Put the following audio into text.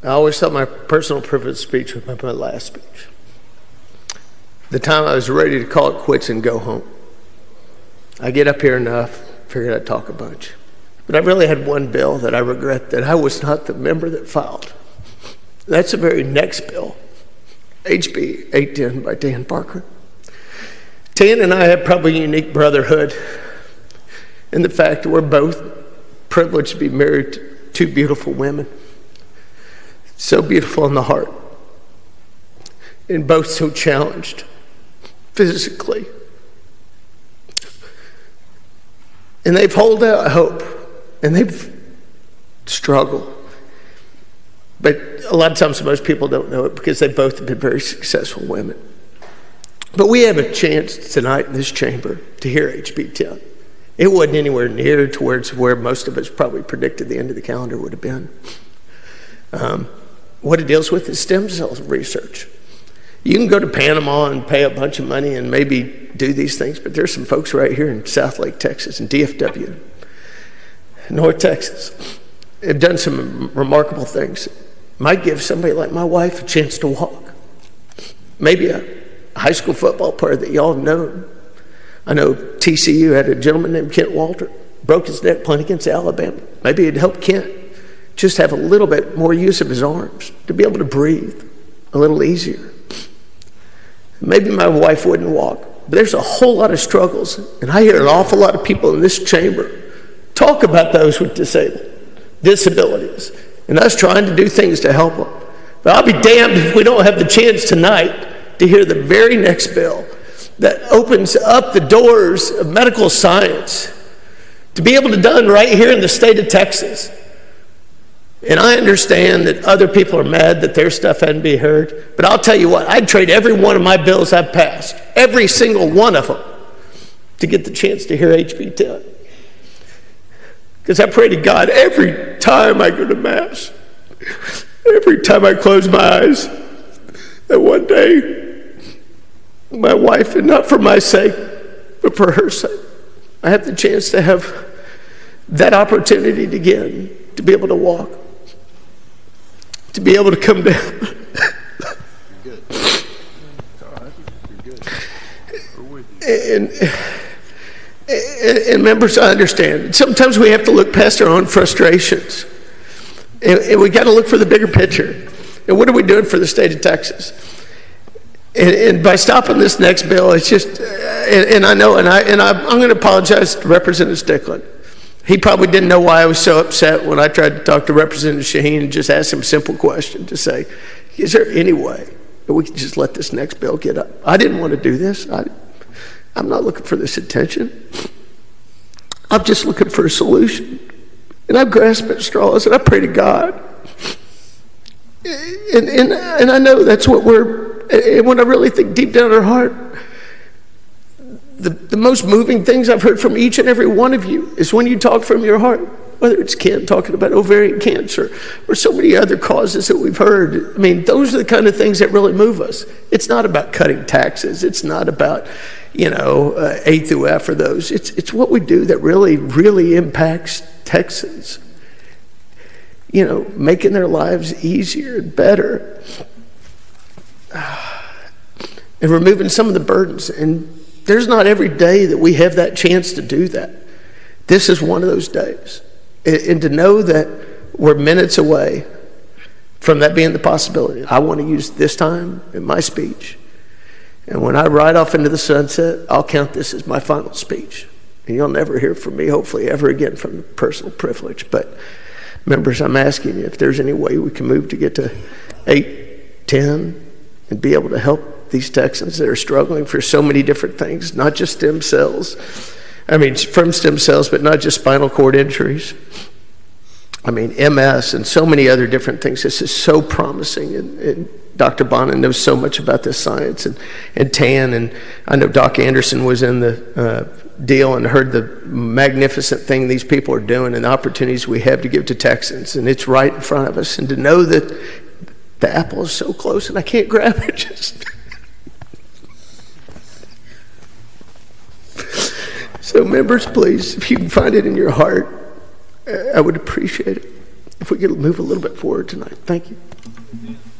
I always thought my personal privilege speech was my last speech. The time I was ready to call it quits and go home. I get up here enough, figured I'd talk a bunch. But I really had one bill that I regret that I was not the member that filed. That's the very next bill, HB 810 by Dan Parker. Dan and I have probably a unique brotherhood in the fact that we're both privileged to be married to two beautiful women. So beautiful in the heart, and both so challenged physically. And they've held out hope, and they've struggled. But a lot of times most people don't know it because they both have been very successful women. But we have a chance tonight in this chamber to hear HB 10. It wasn't anywhere near towards where most of us probably predicted the end of the calendar would have been. What it deals with is stem cell research. You can go to Panama and pay a bunch of money and maybe do these things, but there's some folks right here in Southlake, Texas, and DFW, North Texas, have done some remarkable things. Might give somebody like my wife a chance to walk. Maybe a high school football player that y'all know. I know TCU had a gentleman named Kent Walter, broke his neck playing against Alabama. Maybe it'd help Kent just have a little bit more use of his arms to be able to breathe a little easier. Maybe my wife wouldn't walk, but there's a whole lot of struggles, and I hear an awful lot of people in this chamber talk about those with disabilities, and us trying to do things to help them. But I'll be damned if we don't have the chance tonight to hear the very next bill that opens up the doors of medical science to be able to done right here in the state of Texas. And I understand that other people are mad that their stuff hadn't been heard, but I'll tell you what, I'd trade every one of my bills I've passed, every single one of them, to get the chance to hear HB 10. Because I pray to God every time I go to Mass, every time I close my eyes, that one day my wife, and not for my sake, but for her sake, I have the chance to have that opportunity again, to be able to walk, to be able to come down. You're good. It's all right. You're good. We're with you. And members, I understand. Sometimes we have to look past our own frustrations. And we got to look for the bigger picture. And what are we doing for the state of Texas? And by stopping this next bill, it's just, and I know, I'm going to apologize to Representative Stickland. He probably didn't know why I was so upset when I tried to talk to Representative Shaheen and just ask him a simple question to say, is there any way that we can just let this next bill get up? I didn't want to do this. I'm not looking for this attention. I'm just looking for a solution. And I've grasped at straws, and I pray to God. And I know that's what and when I really think deep down in our heart, the most moving things I've heard from each and every one of you is when you talk from your heart, whether it's Ken talking about ovarian cancer or so many other causes that we've heard. I mean, those are the kind of things that really move us. It's not about cutting taxes. It's not about, A through F or those. It's what we do that really, really impacts Texans. Making their lives easier and better. And removing some of the burdens. And there's not every day that we have that chance to do that. This is one of those days. And to know that we're minutes away from that being the possibility. I want to use this time in my speech. And when I ride off into the sunset, I'll count this as my final speech. And you'll never hear from me, hopefully, ever again from the personal privilege. But members, I'm asking you if there's any way we can move to get to 810 and be able to help these Texans that are struggling for so many different things, not just stem cells. From stem cells, but not just spinal cord injuries. MS and so many other different things. This is so promising, and Dr. Bonin knows so much about this science, and Tan, and I know Doc Anderson was in the deal and heard the magnificent thing these people are doing and the opportunities we have to give to Texans, and it's right in front of us. And to know that the apple is so close and I can't grab it, just... So members, please, if you can find it in your heart, I would appreciate it if we could move a little bit forward tonight. Thank you. Amen.